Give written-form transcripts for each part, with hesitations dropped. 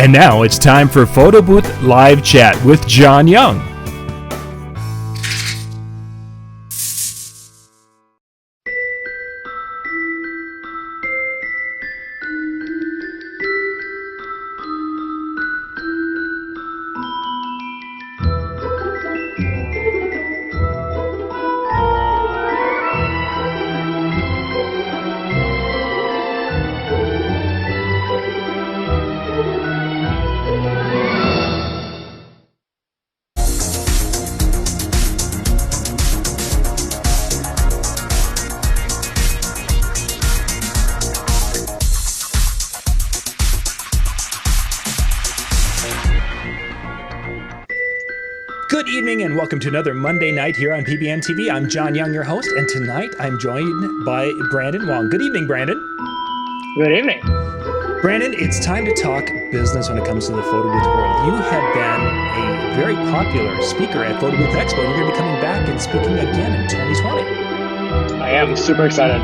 And now it's time for Photo Booth Live Chat with John Young. Good evening and welcome to another Monday night here on PBN TV. I'm John Young, your host, and tonight I'm joined by Brandon Wong. Good evening, Brandon. Good evening. Brandon, it's time to talk business when it comes to the photo booth world. You have been a very popular speaker at Photo Booth Expo. You're going to be coming back and speaking again in 2020. I am super excited.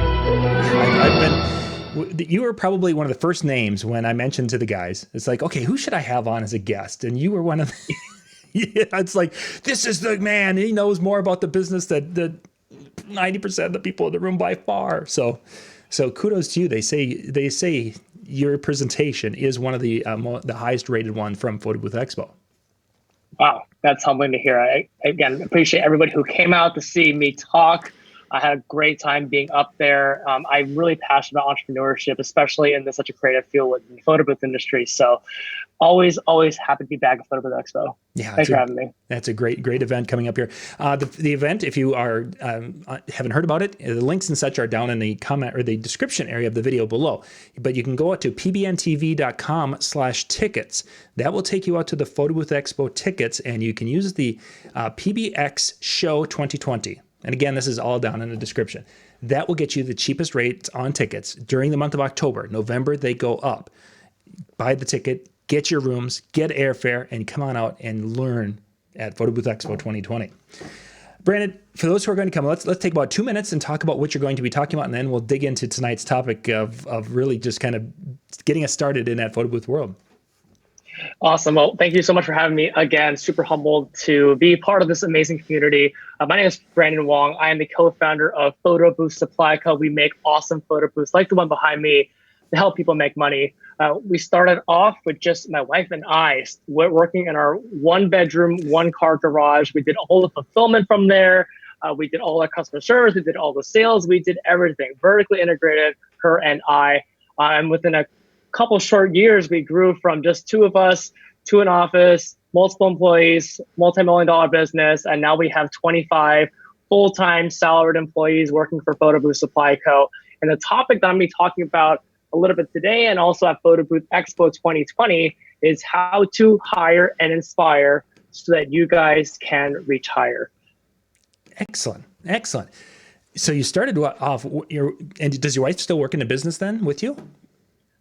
You were probably one of the first names when I mentioned to the guys, it's like, okay, who should I have on as a guest? And you were one of the... Yeah, it's like, this is the man. He knows more about the business than 90% of the people in the room by far. So kudos to you. They say your presentation is one of the highest rated one from Photo Booth Expo. Wow, that's humbling to hear. I again appreciate everybody who came out to see me talk. I had a great time being up there. I'm really passionate about entrepreneurship, especially in such a creative field with the photo booth industry. So always happy to be back at Photo Booth Expo. Yeah, thanks for having me. That's a great event coming up here. The event, if you haven't heard about it, the links and such are down in the comment or the description area of the video below. But you can go out to pbntv.com/tickets. That will take you out to the Photo Booth Expo tickets, and you can use the PBX Show 2020. And again, this is all down in the description. That will get you the cheapest rates on tickets during the month of October. November, they go up. Buy the ticket, get your rooms, get airfare, and come on out and learn at Photo Booth Expo 2020. Brandon, for those who are going to come, let's take about 2 minutes and talk about what you're going to be talking about, and then we'll dig into tonight's topic of really just kind of getting us started in that photo booth world. Awesome. Well, thank you so much for having me again. Super humbled to be part of this amazing community. My name is Brandon Wong. I am the co-founder of Photo Booth Supply Co. We make awesome photo booths like the one behind me to help people make money. We started off with just my wife and I working in our one bedroom, one car garage. We did all the fulfillment from there. We did all our customer service. We did all the sales. We did everything vertically integrated, her and I. And within a couple short years, we grew from just two of us to an office, multiple employees, multi-million-dollar business, and now we have 25 full-time salaried employees working for Photo Booth Supply Co. And the topic that I'm going to be talking about a little bit today and also at Photo Booth Expo 2020 is how to hire and inspire so that you guys can reach higher. Excellent. So you started off, and does your wife still work in the business then with you?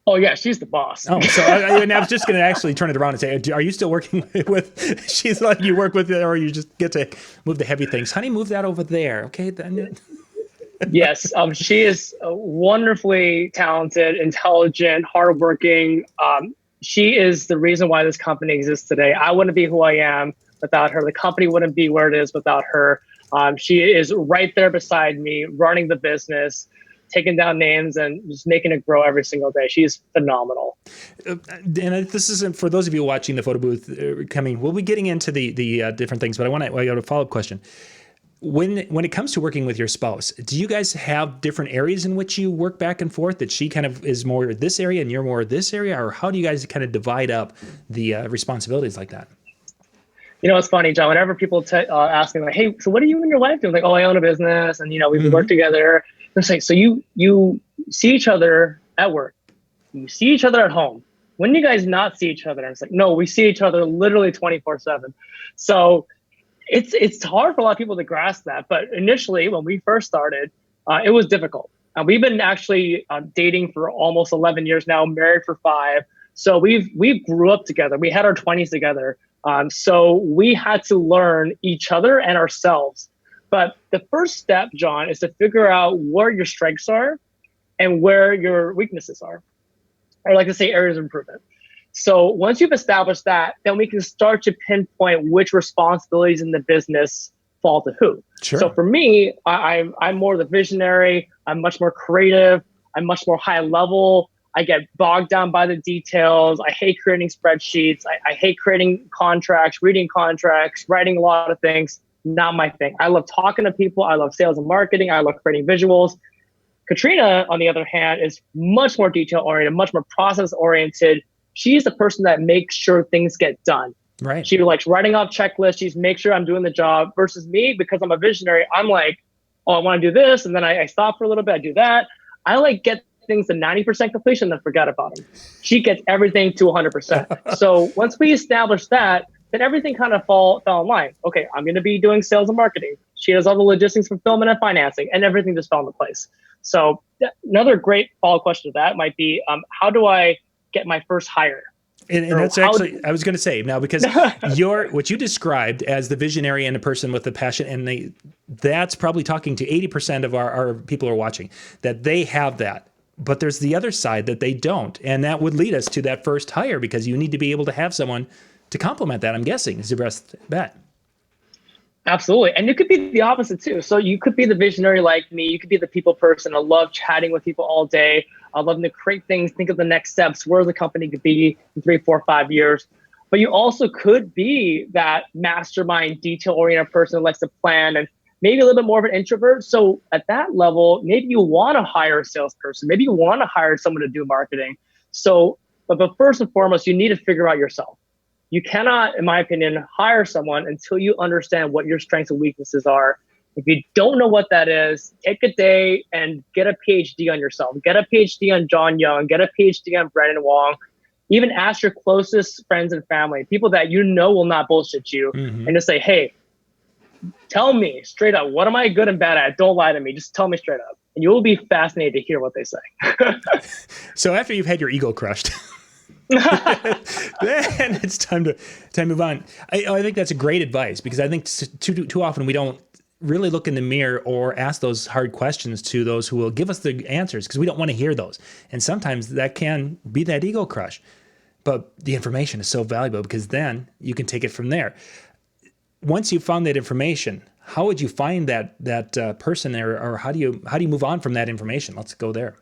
Oh, yeah, she's the boss. Oh, so I was just going to actually turn it around and say, are you still working with, she's like you work with, or you just get to move the heavy things? Honey, move that over there, okay? Then. Yes, she is wonderfully talented, intelligent, hardworking. She is the reason why this company exists today. I wouldn't be who I am without her. The company wouldn't be where it is without her. She is right there beside me, running the business, taking down names and just making it grow every single day. She's phenomenal. And this isn't for those of you watching the photo booth coming. We'll be getting into the different things, but I got a follow-up question. When it comes to working with your spouse, do you guys have different areas in which you work back and forth, that she kind of is more this area and you're more this area, or how do you guys kind of divide up the responsibilities like that? You know, it's funny, John, whenever people ask me like, hey, so what do you and your wife do? I'm like, oh, I own a business and, we work together. They're saying, so you see each other at work, you see each other at home. When do you guys not see each other? And it's like, no, we see each other literally 24/7. So it's hard for a lot of people to grasp that. But initially, when we first started, it was difficult. We've been actually dating for almost 11 years now, married for 5. So we grew up together. We had our 20s together. So we had to learn each other and ourselves. But the first step, John, is to figure out where your strengths are and where your weaknesses are. I like to say areas of improvement. So once you've established that, then we can start to pinpoint which responsibilities in the business fall to who. Sure. So for me, I'm more the visionary. I'm much more creative. I'm much more high level. I get bogged down by the details. I hate creating spreadsheets. I hate creating contracts, reading contracts, writing a lot of things. Not my thing. I love talking to people. I love sales and marketing. I love creating visuals. Katrina, on the other hand, is much more detail oriented, much more process oriented. She's the person that makes sure things get done. Right. She likes writing off checklists. She's make sure I'm doing the job versus me, because I'm a visionary. I'm like, oh, I want to do this. And then I stop for a little bit. I do that. I like get things to 90% completion, then forget about them. She gets everything to 100%. So once we establish that, then everything kind of fell in line. Okay, I'm going to be doing sales and marketing. She does all the logistics, fulfillment, and financing, and everything just fell into place. So another great follow-up question to that might be, how do I get my first hire? And that's actually, I was going to say now, because what you described as the visionary and a person with the passion, and that's probably talking to 80% of our people who are watching, that they have that. But there's the other side that they don't. And that would lead us to that first hire, because you need to be able to have someone to complement that, I'm guessing, is your best bet. Absolutely. And it could be the opposite too. So you could be the visionary like me. You could be the people person. I love chatting with people all day. I love to create things, think of the next steps, where the company could be in 3, 4, 5 years. But you also could be that mastermind, detail-oriented person who likes to plan and maybe a little bit more of an introvert. So at that level, maybe you want to hire a salesperson. Maybe you want to hire someone to do marketing. So, but first and foremost, you need to figure out yourself. You cannot, in my opinion, hire someone until you understand what your strengths and weaknesses are. If you don't know what that is, take a day and get a PhD on yourself. Get a PhD on John Young. Get a PhD on Brandon Wong. Even ask your closest friends and family, people that you know will not bullshit you, and just say, hey, tell me straight up, what am I good and bad at? Don't lie to me. Just tell me straight up. And you will be fascinated to hear what they say. So after you've had your ego crushed, then it's time to move on. I think that's a great advice, because I think too often we don't really look in the mirror or ask those hard questions to those who will give us the answers, because we don't want to hear those. And sometimes that can be that ego crush. But the information is so valuable, because then you can take it from there. Once you found that information, how would you find that person there, or how do you move on from that information? Let's go there.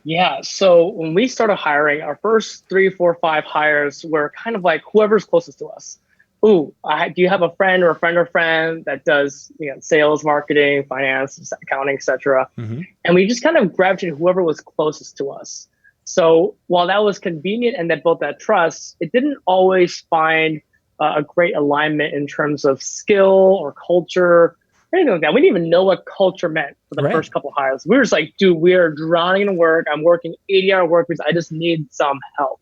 Yeah. So when we started hiring, our first 3, 4, 5 hires were kind of like whoever's closest to us. Ooh, do you have a friend or a friend or friend that does sales, marketing, finance, accounting, etc.? And we just kind of gravitated whoever was closest to us. So while that was convenient and that built that trust, it didn't always find a great alignment in terms of skill or culture, anything like that. We didn't even know what culture meant for the first couple of hires. We were just like, dude, we are drowning in work. I'm working 80-hour work weeks. I just need some help.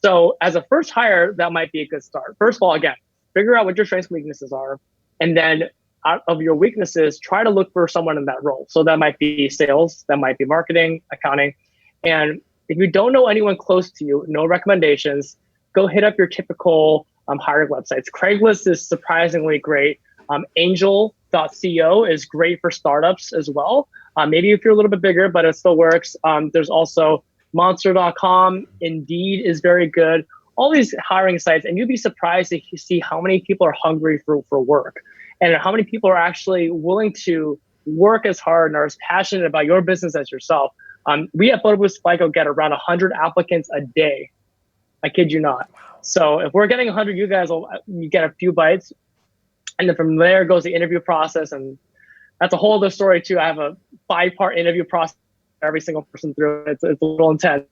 So as a first hire, that might be a good start. First of all, again, figure out what your strengths and weaknesses are. And then out of your weaknesses, try to look for someone in that role. So that might be sales, that might be marketing, accounting. And if you don't know anyone close to you, no recommendations, go hit up your typical hiring websites. Craigslist is surprisingly great. Angel.co is great for startups as well. Maybe if you're a little bit bigger, but it still works. There's also Monster.com. Indeed is very good. All these hiring sites, and you'd be surprised to see how many people are hungry for work, and how many people are actually willing to work as hard and are as passionate about your business as yourself. We at Photo Booth FICO get around 100 applicants a day. I kid you not. So if we're getting 100, you get a few bites. And then from there goes the interview process. And that's a whole other story too. I have a 5-part interview process every single person through. It's a little intense.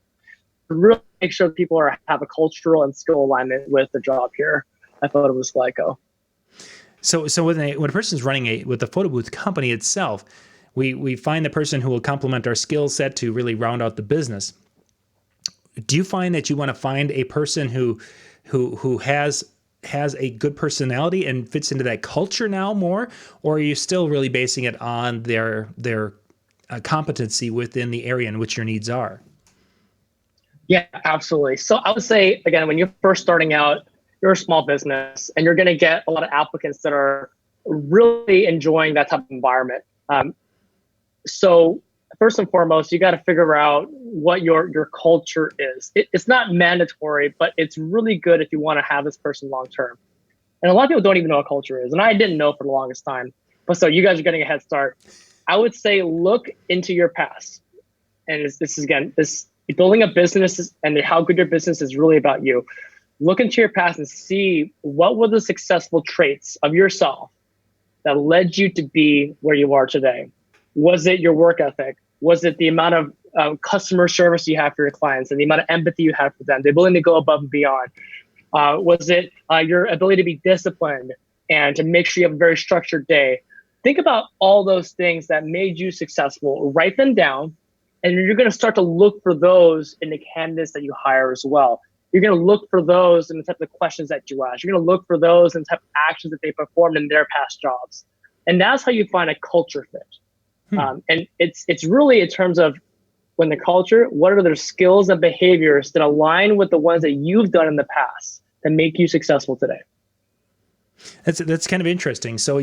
Really make sure people have a cultural and skill alignment with the job here at Photo Booth FICO. So when a person's running with the photo booth company itself, we find the person who will complement our skill set to really round out the business. Do you find that you want to find a person who has a good personality and fits into that culture now more, or are you still really basing it on their competency within the area in which your needs are? Yeah, absolutely. So I would say, again, when you're first starting out, you're a small business and you're going to get a lot of applicants that are really enjoying that type of environment. So first and foremost, you got to figure out what your culture is. It's not mandatory, but it's really good if you want to have this person long term. And a lot of people don't even know what culture is. And I didn't know for the longest time. But so you guys are getting a head start. I would say look into your past. And this is, again, this building a business and how good your business is really about you. Look into your past and see what were the successful traits of yourself that led you to be where you are today. Was it your work ethic? Was it the amount of customer service you have for your clients and the amount of empathy you have for them? They're willing to go above and beyond. Was it your ability to be disciplined and to make sure you have a very structured day? Think about all those things that made you successful. Write them down, and you're going to start to look for those in the candidates that you hire as well. You're going to look for those in the type of questions that you ask. You're going to look for those in the type of actions that they performed in their past jobs. And that's how you find a culture fit. And it's really in terms of when the culture, what are their skills and behaviors that align with the ones that you've done in the past that make you successful today? That's kind of interesting. So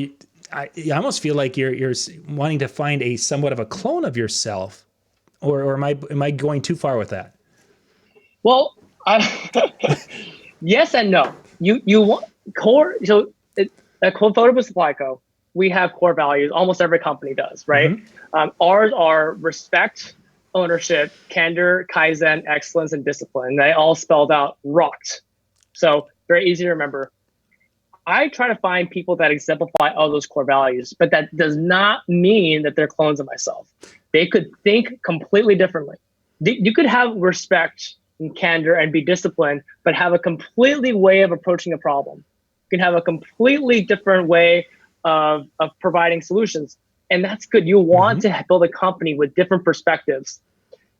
I almost feel like you're wanting to find a somewhat of a clone of yourself, or am I going too far with that? Well, yes and no. You want core. So at Photo Supply Co., we have core values. Almost every company does, right? Mm-hmm. Ours are respect, ownership, candor, kaizen, excellence, and discipline. They all spelled out rocked. So very easy to remember. I try to find people that exemplify all those core values, but that does not mean that they're clones of myself. They could think completely differently. You could have respect and candor and be disciplined, but have a completely way of approaching a problem. You can have a completely different way of providing solutions. And that's good. You want to build a company with different perspectives.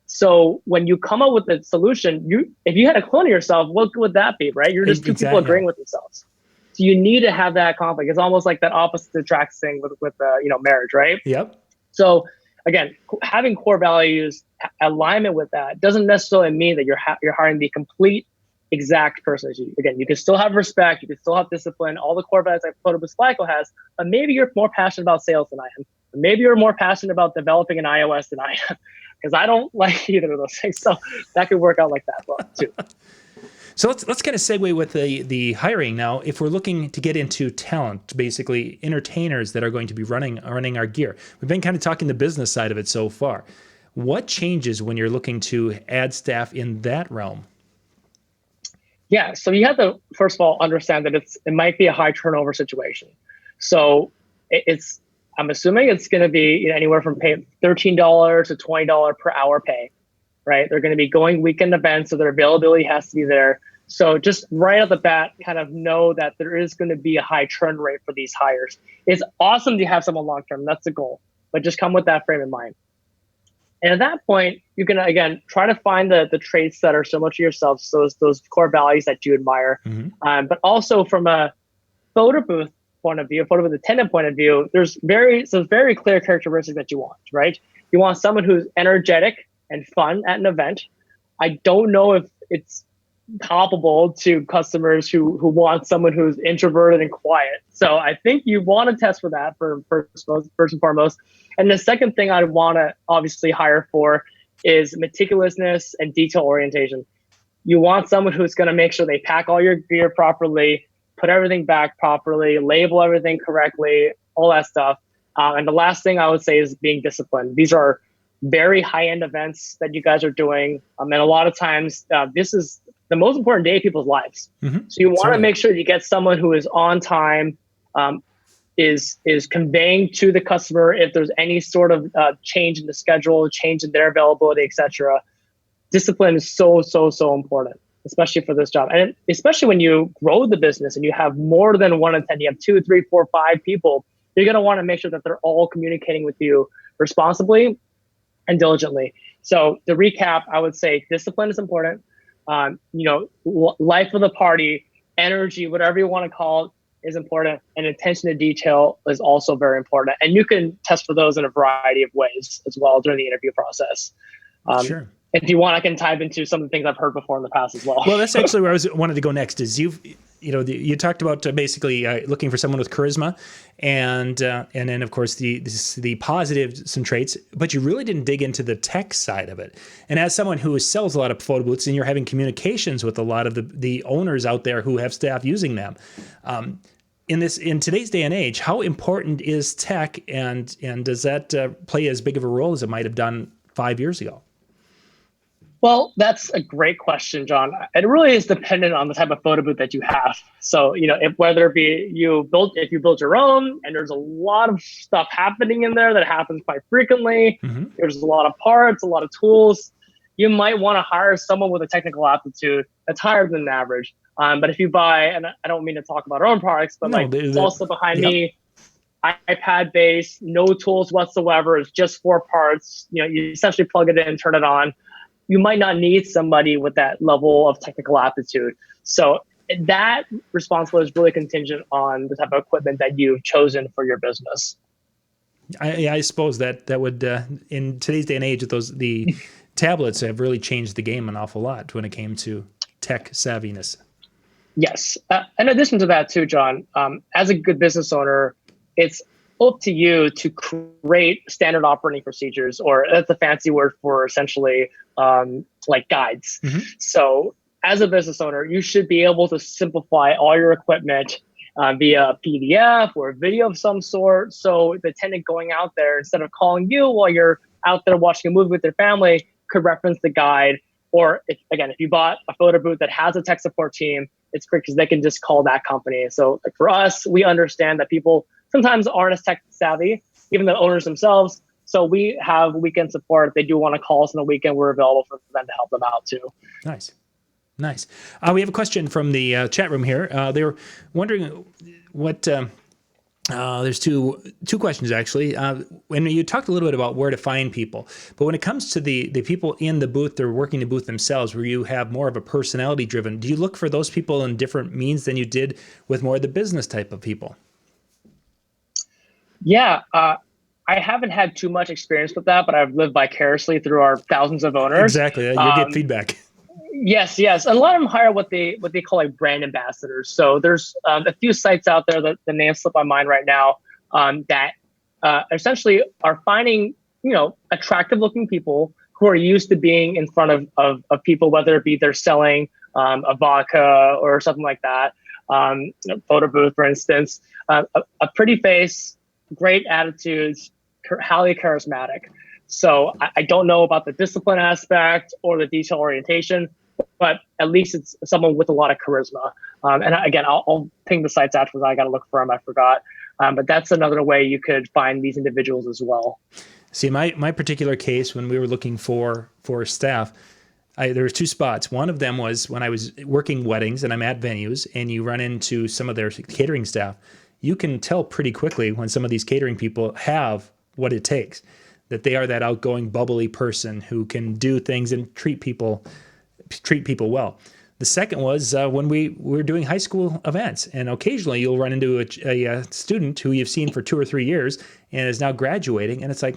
So when you come up with a solution, if you had a clone of yourself, what would that be, right? You're just two people agreeing with themselves. So you need to have that conflict. It's almost like that opposite attracts thing with marriage, right? Yep. So again, having core values, alignment with that doesn't necessarily mean that you're hiring the complete exact person as you. Again, you can still have respect, you can still have discipline, all the core values that Photo Supply Co has, but maybe you're more passionate about sales than I am. Or maybe you're more passionate about developing an iOS than I am, because I don't like either of those things. So that could work out like that too. So let's kind of segue with the hiring now. If we're looking to get into talent, basically entertainers that are going to be running our gear. We've been kind of talking the business side of it so far. What changes when you're looking to add staff in that realm? Yeah, so you have to first of all understand that it might be a high turnover situation. So I'm assuming it's going to be anywhere from pay $13 to $20 per hour pay, right? They're going to be going weekend events, so their availability has to be there. So just right off the bat, kind of know that there is going to be a high churn rate for these hires. It's awesome to have someone long term. That's the goal, but just come with that frame in mind. And at that point, you can, again, try to find the traits that are similar to yourself, so those core values that you admire. But also from a photo booth point of view, photo booth attendant point of view, there's very clear characteristics that you want, right? You want someone who's energetic and fun at an event. I don't know if it's palpable to customers who want someone who's introverted and quiet. So I think you want to test for that first and foremost. And the second thing I'd want to obviously hire for is meticulousness and detail orientation. You want someone who's going to make sure they pack all your gear properly, put everything back properly, label everything correctly, all that stuff. And the last thing I would say is being disciplined. These are very high-end events that you guys are doing. And a lot of times, this is the most important day of people's lives. So you want to make sure you get someone who is on time, is conveying to the customer if there's any sort of change in the schedule, change in their availability, etc. Discipline is so important, especially for this job. And especially when you grow the business and you have more than 1 in 10, you have 2, 3, 4, 5 people, you're going to want to make sure that they're all communicating with you responsibly and diligently. So to recap, I would say discipline is important. Life of the party, energy, whatever you want to call it, is important, and attention to detail is also very important. And you can test for those in a variety of ways as well during the interview process. Sure. If you want, I can dive into some of the things I've heard before in the past as well. Well, that's actually where I wanted to go next. Is you talked about basically looking for someone with charisma, and then of course the positive some traits, but you really didn't dig into the tech side of it. And as someone who sells a lot of photo booths, and you're having communications with a lot of the owners out there who have staff using them, in today's day and age, how important is tech, and does that play as big of a role as it might have done 5 years ago? Well, that's a great question, John. It really is dependent on the type of photo booth that you have. So, whether it be if you build your own, and there's a lot of stuff happening in there that happens quite frequently. Mm-hmm. There's a lot of parts, a lot of tools. You might want to hire someone with a technical aptitude that's higher than average. But if you buy, and I don't mean to talk about our own products, but it's also behind me, iPad based, no tools whatsoever. It's just 4 parts. You essentially plug it in, turn it on. You might not need somebody with that level of technical aptitude. So that responsibility is really contingent on the type of equipment that you've chosen for your business. I suppose that would, in today's day and age, the tablets have really changed the game an awful lot when it came to tech savviness. Yes. In addition to that too, John, as a good business owner, it's up to you to create standard operating procedures, or that's a fancy word for essentially like guides. Mm-hmm. So as a business owner, you should be able to simplify all your equipment via PDF or a video of some sort. So the tenant going out there, instead of calling you while you're out there watching a movie with their family, could reference the guide. Or if you bought a photo booth that has a tech support team, it's great because they can just call that company. So for us, we understand that people sometimes aren't as tech savvy, even the owners themselves. So we have weekend support. If they do want to call us on the weekend, we're available for them to help them out too. Nice. We have a question from the chat room here. They were wondering what. There's two questions actually. When you talked a little bit about where to find people, but when it comes to the people in the booth, they're working the booth themselves, where you have more of a personality driven. Do you look for those people in different means than you did with more of the business type of people? Yeah, I haven't had too much experience with that, but I've lived vicariously through our thousands of owners. Exactly, you get feedback. Yes. And a lot of them hire what they call like brand ambassadors. So there's a few sites out there that the names slip my mind right now that essentially are finding attractive looking people who are used to being in front of people, whether it be they're selling a vodka or something like that, photo booth, for instance, a pretty face, great attitudes, highly charismatic. So I don't know about the discipline aspect or the detail orientation, but at least it's someone with a lot of charisma. And again, I'll ping the sites after that. I got to look for them. I forgot. But that's another way you could find these individuals as well. See, my particular case, when we were looking for staff, there was 2 spots. One of them was when I was working weddings and I'm at venues and you run into some of their catering staff. You can tell pretty quickly when some of these catering people have what it takes, that they are that outgoing, bubbly person who can do things and treat people well. The second was when we were doing high school events, and occasionally you'll run into a student who you've seen for 2 or 3 years and is now graduating, and it's like,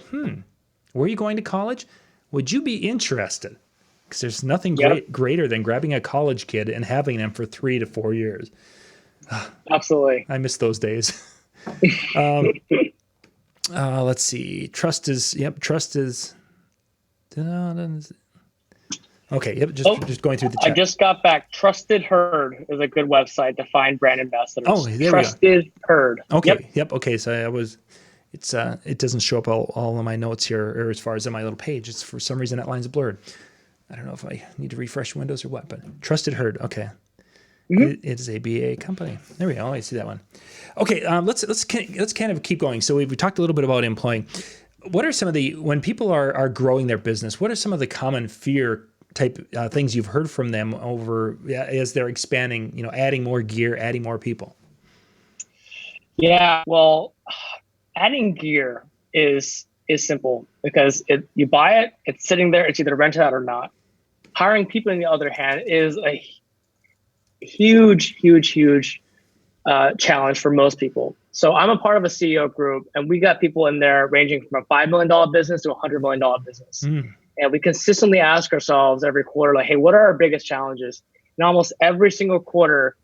were you going to college? Would you be interested? Because there's nothing greater than grabbing a college kid and having them for 3 to 4 years. Absolutely. I miss those days. Let's see. Trust is. Okay. Yep. Just going through the chat. I just got back. Trusted Herd is a good website to find brand ambassadors. Oh, there Trusted Herd. Okay. Yep. Okay. So it doesn't show up all of my notes here, or as far as on my little page. It's for some reason that line's blurred. I don't know if I need to refresh Windows or what, but Trusted Herd. Okay. Mm-hmm. It is a BA company. There we go. I see that one. Okay, let's kind of keep going. So we talked a little bit about employing. What are some of when people are growing their business? What are some of the common fear type things you've heard from them over as they're expanding? Adding more gear, adding more people. Yeah, well, adding gear is simple because you buy it, it's sitting there, it's either rented out or not. Hiring people, on the other hand, is a huge challenge for most people. So I'm a part of a CEO group, and we got people in there ranging from a $5 million business to a $100 million business. And we consistently ask ourselves every quarter, like, hey, what are our biggest challenges? And almost every single quarter,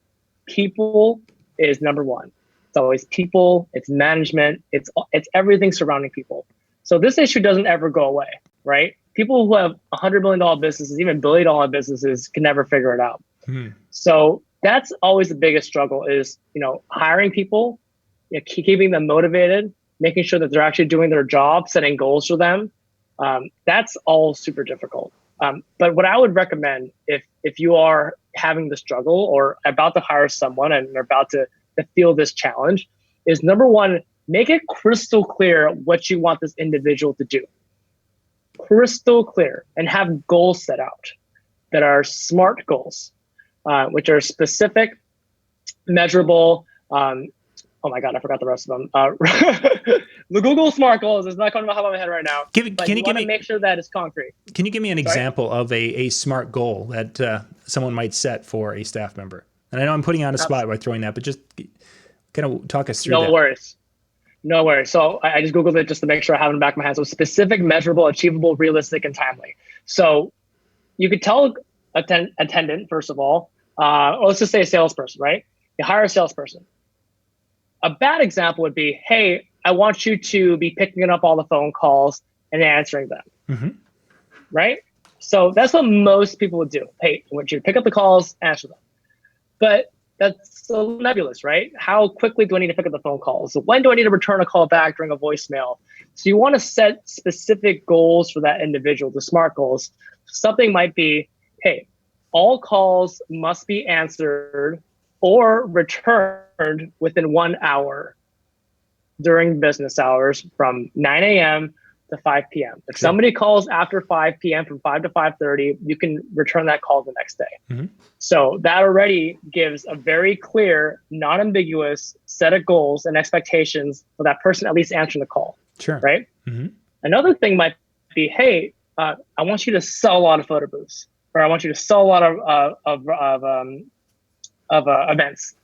people is number one. It's always people, it's management, it's everything surrounding people. So this issue doesn't ever go away, right? People who have $100 million businesses, even $1 billion businesses, can never figure it out. So that's always the biggest struggle is, hiring people, keeping them motivated, making sure that they're actually doing their job, setting goals for them. That's all super difficult. But what I would recommend if you are having the struggle or about to hire someone and are about to feel this challenge is, number one, make it crystal clear what you want this individual to do. Crystal clear, and have goals set out that are SMART goals, which are specific, measurable. Oh my God, I forgot the rest of them. The Google SMART goals is not coming to my head right now. Can you give me, make sure that it's concrete. Can you give me an example of a SMART goal that someone might set for a staff member? And I know I'm putting you on a spot by throwing that, but just kind of talk us through that. No worries. So I just Googled it just to make sure I have it in the back of my hand. So specific, measurable, achievable, realistic, and timely. So you could tell attendant, first of all, or let's just say a salesperson, right? You hire a salesperson. A bad example would be, hey, I want you to be picking up all the phone calls and answering them, right? So that's what most people would do. Hey, I want you to pick up the calls, answer them. But that's so nebulous, right? How quickly do I need to pick up the phone calls? So when do I need to return a call back during a voicemail? So you want to set specific goals for that individual, the SMART goals. Something might be, hey, all calls must be answered or returned within 1 hour during business hours from 9 a.m. to 5 p.m. If somebody calls after 5 p.m. from 5 to 5:30, you can return that call the next day. So that already gives a very clear, non-ambiguous set of goals and expectations for that person at least answering the call. Right? Another thing might be, hey, I want you to sell a lot of photo booths, or I want you to sell a lot of events.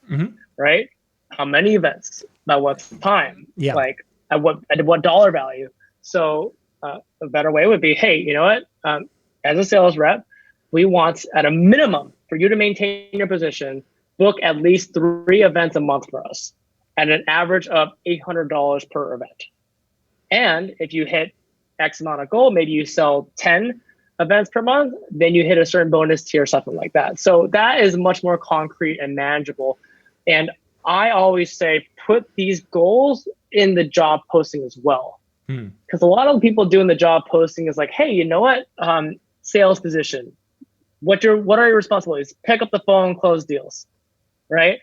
Right? How many events? By what time? Like at what dollar value? So a better way would be, hey, you know what? As a sales rep, we want at a minimum for you to maintain your position, book at least 3 events a month for us at an average of $800 per event. And if you hit X amount of goal, maybe you sell 10 events per month, then you hit a certain bonus tier, something like that. So that is much more concrete and manageable. And I always say, put these goals in the job posting as well. Because a lot of people doing the job posting is like, hey, you know what? Sales position. What are your responsibilities? Pick up the phone, close deals, right?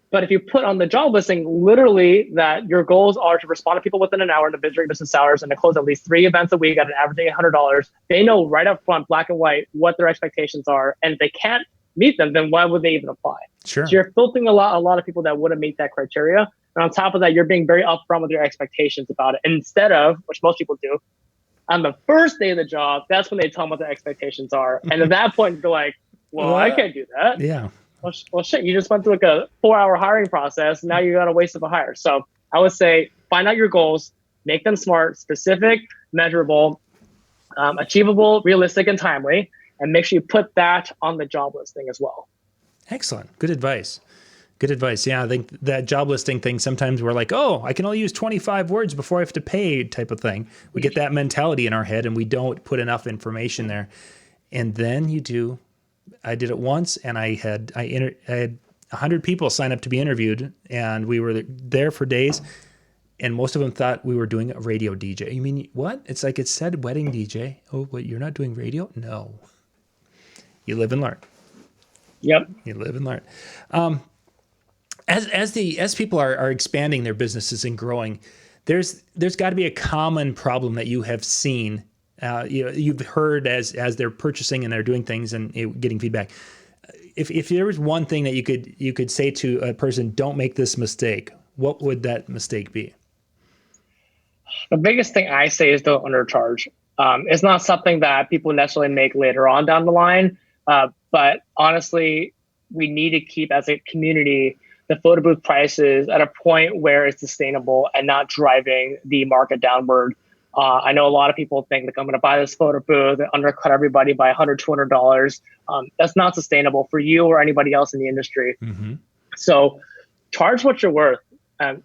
But if you put on the job listing, literally that your goals are to respond to people within an hour in the during business hours and to close at least 3 events a week at an average of $800, they know right up front, black and white, what their expectations are. And if they can't meet them, then why would they even apply? So you're filtering a lot of people that wouldn't meet that criteria. And on top of that, you're being very upfront with your expectations about it. Instead of, which most people do, on the first day of the job, that's when they tell them what their expectations are. And at that point, they're like, well, I can't do that. Well, shit, you just went through like a 4-hour hiring process. Now you got a waste of a hire. So I would say, find out your goals, make them SMART, specific, measurable, achievable, realistic, and timely. And make sure you put that on the job listing as well. Excellent. Good advice. Good advice. Yeah, I think that job listing thing, sometimes we're like, oh, I can only use 25 words before I have to pay type of thing. We get that mentality in our head and we don't put enough information there. And then you do. I did it once and I had 100 people sign up to be interviewed and we were there for days. And most of them thought we were doing a radio DJ. You mean what? It's like it said wedding DJ. Oh, what, you're not doing radio? No. You live and learn. Yep. You live and learn. As people are expanding their businesses and growing, there's got to be a common problem that you have seen. You've heard as they're purchasing and they're doing things and getting feedback. If there was one thing that you could say to a person, don't make this mistake, what would that mistake be? The biggest thing I say is don't undercharge. It's not something that people necessarily make later on down the line. But honestly, we need to keep, as a community, the photo booth prices at a point where it's sustainable and not driving the market downward. I know a lot of people think like, I'm going to buy this photo booth and undercut everybody by $100, $200. That's not sustainable for you or anybody else in the industry. So charge what you're worth. Um,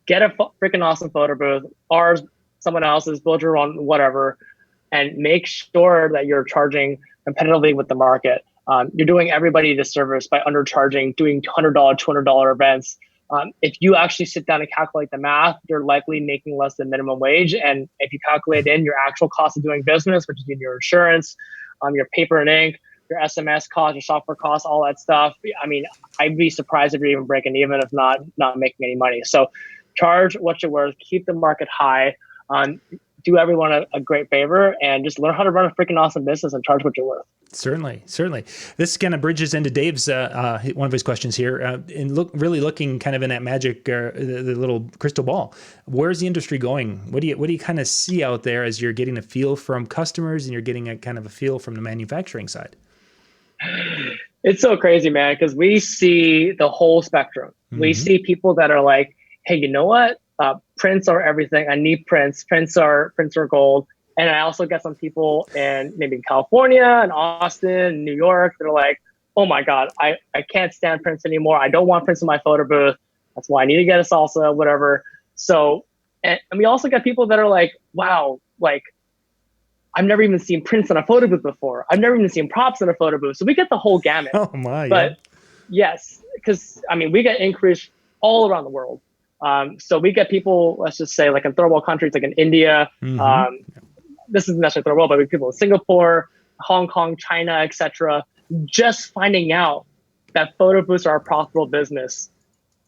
get a freaking awesome photo booth, ours, someone else's, build your own, whatever, and make sure that you're charging competitively with the market. You're doing everybody a disservice by undercharging, doing $100, $200 events. If you actually sit down and calculate the math, you're likely making less than minimum wage. And if you calculate in your actual cost of doing business, which is your insurance, your paper and ink, your SMS costs, your software costs, all that stuff, I mean, I'd be surprised if you're even breaking even, if not making any money. So charge what you're worth, keep the market high, do everyone a great favor, and just learn how to run a freaking awesome business and charge what you're worth. Certainly, certainly. This kind of bridges into Dave's one of his questions here, and really looking kind of in that magic, the little crystal ball. Where's the industry going? What do you kind of see out there as you're getting a feel from customers and you're getting a kind of a feel from the manufacturing side? It's so crazy, man, because we see the whole spectrum. Mm-hmm. We see people that are like, hey, you know what? Prints are everything. I need prints. Prints are gold. And I also get some people in maybe California and Austin, New York, that are like, oh my God, I can't stand prints anymore. I don't want prints in my photo booth. That's why I need to get a salsa, whatever. So, and we also get people that are like, wow, like, I've never even seen prints in a photo booth before. I've never even seen props in a photo booth. So we get the whole gamut. Oh my, but yes, because I mean, we get inquiries all around the world. So we get people, let's just say, like in third world countries, like in India. This isn't necessarily third world, but we have people in Singapore, Hong Kong, China, etc. Just finding out that photo booths are a profitable business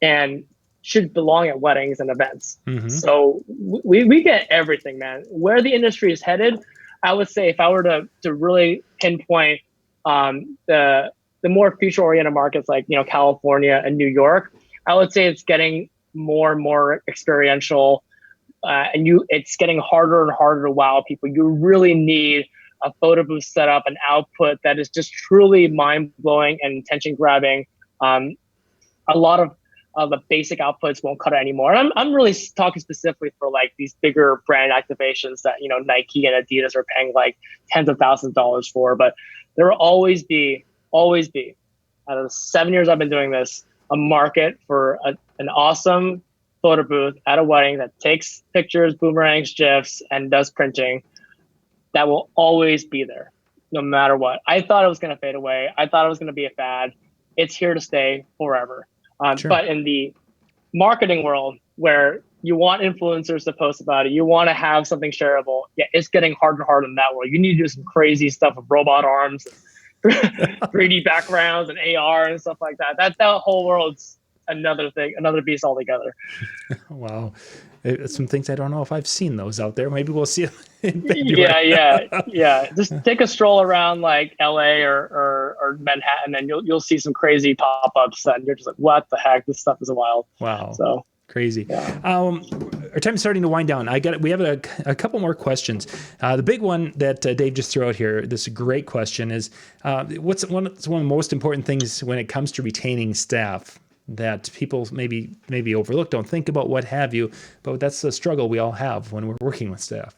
and should belong at weddings and events. So we get everything, man. Where the industry is headed, I would say, if I were to really pinpoint the more future-oriented markets like California and New York, I would say it's getting more and more experiential, and it's getting harder and harder to wow people. You really need a photo booth setup, an output that is just truly mind-blowing and attention-grabbing. A lot of the basic outputs won't cut it anymore. And I'm really talking specifically for like these bigger brand activations that Nike and Adidas are paying like tens of thousands of dollars for. But there will always be, out of the 7 years I've been doing this, a market for an awesome photo booth at a wedding that takes pictures, boomerangs, GIFs, and does printing. That will always be there, no matter what. I thought it was going to fade away. I thought it was going to be a fad. It's here to stay forever. Sure. But in the marketing world, where you want influencers to post about it, you want to have something shareable, yeah, it's getting harder and harder in that world. You need to do some crazy stuff with robot arms, 3D backgrounds, and AR and stuff like that. That whole world's another thing, another beast altogether. Wow. Some things I don't know if I've seen those out there. Maybe we'll see them in February. Yeah. Just take a stroll around like LA or Manhattan, and you'll see some crazy pop-ups, and you're just like, what the heck? This stuff is wild. Wow. So crazy. Yeah. Our time's starting to wind down. We have a couple more questions. The big one that Dave just threw out here, this great question, is what's one of the most important things when it comes to retaining staff that people maybe overlook, don't think about, what have you, but that's the struggle we all have when we're working with staff?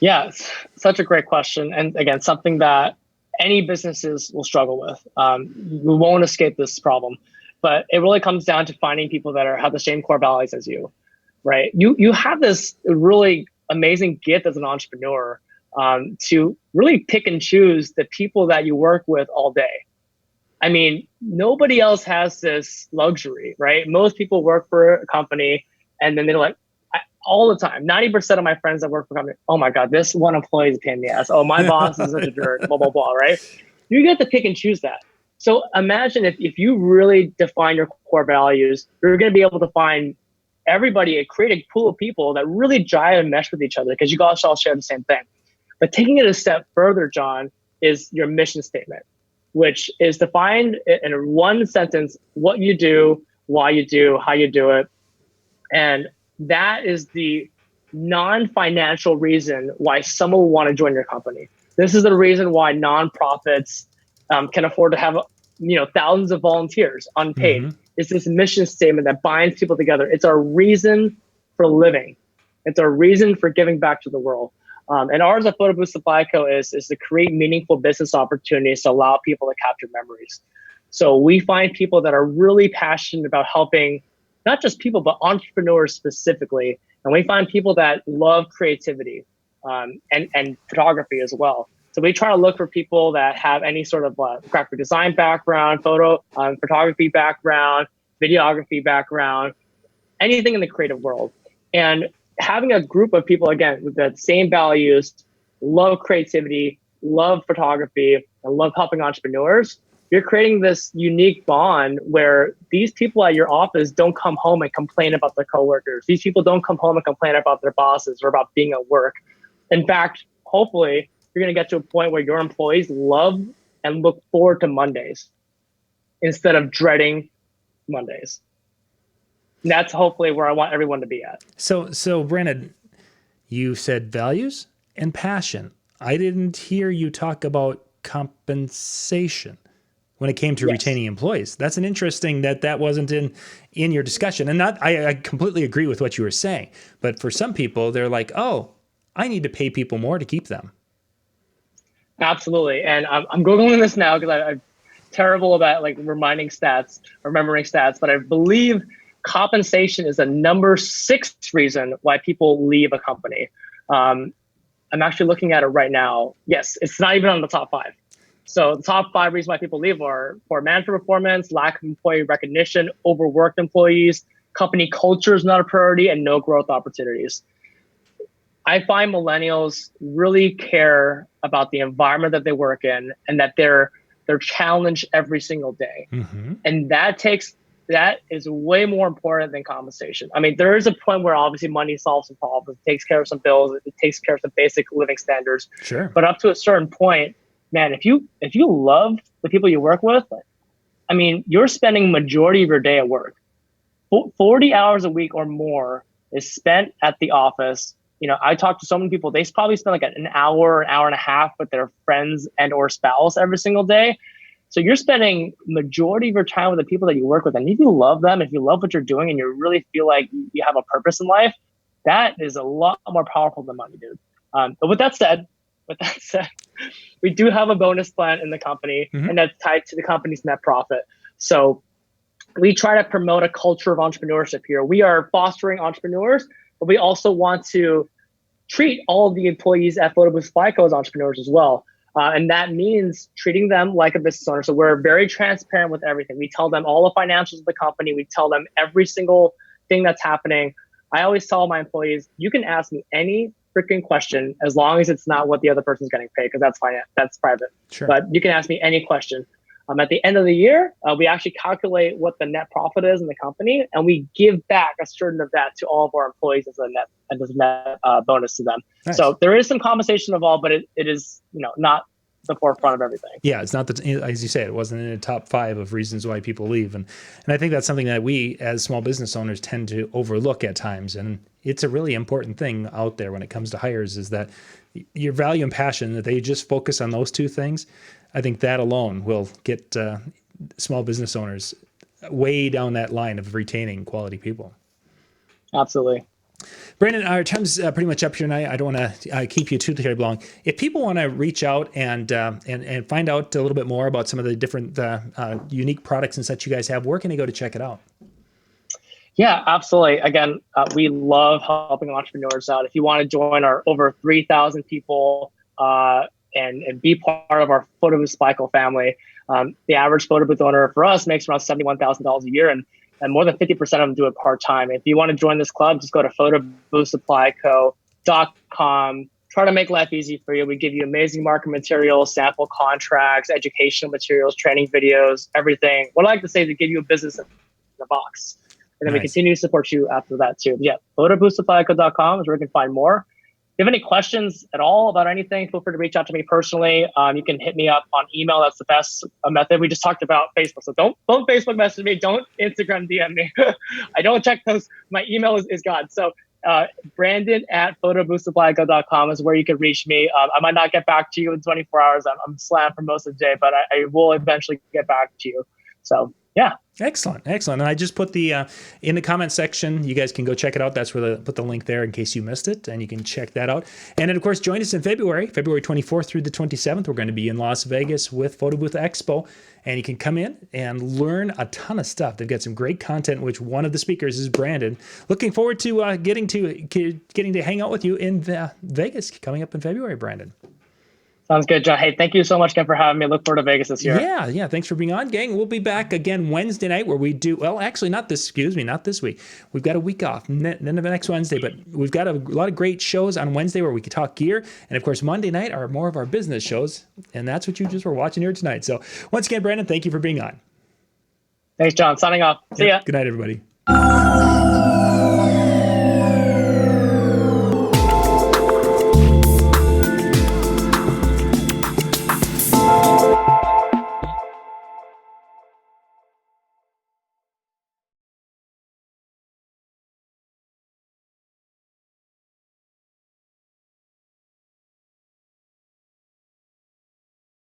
Yeah, it's such a great question. And again, something that any businesses will struggle with. We won't escape this problem, but it really comes down to finding people that have the same core values as you, right? You have this really amazing gift as an entrepreneur to really pick and choose the people that you work with all day. I mean, nobody else has this luxury, right? Most people work for a company and then they're like, all the time, 90% of my friends that work for a company, oh my God, this one employee is a pain in the ass. Oh, my boss is such a jerk, blah, blah, blah, right? You get to pick and choose that. So imagine if you really define your core values, you're going to be able to find everybody, create a pool of people that really jive and mesh with each other because you guys all share the same thing. But taking it a step further, John, is your mission statement, which is defined in one sentence, what you do, why you do, how you do it. And that is the non-financial reason why someone will want to join your company. This is the reason why nonprofits can afford to have thousands of volunteers unpaid. It's this mission statement that binds people together. It's our reason for living. It's our reason for giving back to the world. And ours at Photo Booth Supply Co. is to create meaningful business opportunities to allow people to capture memories. So we find people that are really passionate about helping not just people, but entrepreneurs specifically. And we find people that love creativity and photography as well. So we try to look for people that have any sort of graphic design background, photography background, videography background, anything in the creative world. And having a group of people, again, with the same values, love creativity, love photography, and love helping entrepreneurs, you're creating this unique bond where these people at your office don't come home and complain about their coworkers. These people don't come home and complain about their bosses or about being at work. In fact, hopefully, you're going to get to a point where your employees love and look forward to Mondays instead of dreading Mondays. And that's hopefully where I want everyone to be at. So Brandon, you said values and passion. I didn't hear you talk about compensation when it came to retaining employees. That's an interesting that wasn't in your discussion. And I completely agree with what you were saying. But for some people, they're like, oh, I need to pay people more to keep them. Absolutely. And I'm Googling this now because I'm terrible about remembering stats, but I believe compensation is the number 6 reason why people leave a company. I'm actually looking at it right now. Yes, it's not even on the top 5. So the top 5 reasons why people leave are poor management performance, lack of employee recognition, overworked employees, company culture is not a priority, and no growth opportunities. I find millennials really care about the environment that they work in and that they're challenged every single day. Mm-hmm. And that is way more important than compensation. I mean, there is a point where obviously money solves some problems, it takes care of some bills, it takes care of some basic living standards. Sure. But up to a certain point, man, if you love the people you work with, I mean, you're spending majority of your day at work. 40 hours a week or more is spent at the office. You know, I talk to so many people, they probably spend an hour and a half with their friends and or spouse every single day. So you're spending majority of your time with the people that you work with. And if you love them, if you love what you're doing and you really feel like you have a purpose in life, that is a lot more powerful than money, dude. But with that said, we do have a bonus plan in the company, mm-hmm. and that's tied to the company's net profit. So we try to promote a culture of entrepreneurship here. We are fostering entrepreneurs, but we also want to treat all of the employees at Photo Booth Supply Co. as entrepreneurs as well. And that means treating them like a business owner. So we're very transparent with everything. We tell them all the financials of the company. We tell them every single thing that's happening. I always tell my employees, you can ask me any freaking question as long as it's not what the other person's getting paid, because that's fine. That's private. Sure. But you can ask me any question. At the end of the year, we actually calculate what the net profit is in the company, and we give back a certain of that to all of our employees as a net bonus to them. Nice. So there is some compensation involved, but it is not the forefront of everything. Yeah, it's not as you say, it wasn't in the top 5 of reasons why people leave, and I think that's something that we as small business owners tend to overlook at times, and it's a really important thing out there when it comes to hires is that your value and passion, that they just focus on those 2 things. I think that alone will get small business owners way down that line of retaining quality people. Absolutely. Brandon, our time's pretty much up here tonight. I don't want to keep you too terribly long. If people want to reach out and find out a little bit more about some of the different unique products and such you guys have, where can they go to check it out? Yeah, absolutely. Again, we love helping entrepreneurs out. If you want to join our over 3,000 people and be part of our Photo Booth Supply Co. family, the average photo booth owner for us makes around $71,000 a year, and more than 50% of them do it part-time. If you want to join this club, just go to photoboothsupplyco.com. Try to make life easy for you. We give you amazing market materials, sample contracts, educational materials, training videos, everything. What I like to say is we give you a business in a box. And then we continue to support you after that too. Yeah, photoboothsupplyco.com is where you can find more. If you have any questions at all about anything, feel free to reach out to me personally. You can hit me up on email. That's the best method. We just talked about Facebook. So don't Facebook message me. Don't Instagram DM me. I don't check those. My email is gone. So Brandon@photoboothsupplyco.com is where you can reach me. I might not get back to you in 24 hours. I'm slammed for most of the day, but I will eventually get back to you. So Yeah. Excellent, excellent. And I just put the in the comment section. You guys can go check it out. That's where put the link there in case you missed it, and you can check that out. And then of course, join us in February 24th through the 27th. We're going to be in Las Vegas with Photo Booth Expo, and you can come in and learn a ton of stuff. They've got some great content, which one of the speakers is Brandon. Looking forward to getting to hang out with you in Vegas coming up in February, Brandon. Sounds good, John. Hey, thank you so much again for having me. Look forward to Vegas this year. Yeah. Thanks for being on, gang. We'll be back again Wednesday night where we do, well, actually not this week. We've got a week off, none of next Wednesday, but we've got a lot of great shows on Wednesday where we can talk gear. And of course, Monday night are more of our business shows. And that's what you just were watching here tonight. So once again, Brandon, thank you for being on. Thanks, John. Signing off. See ya. Good night, everybody.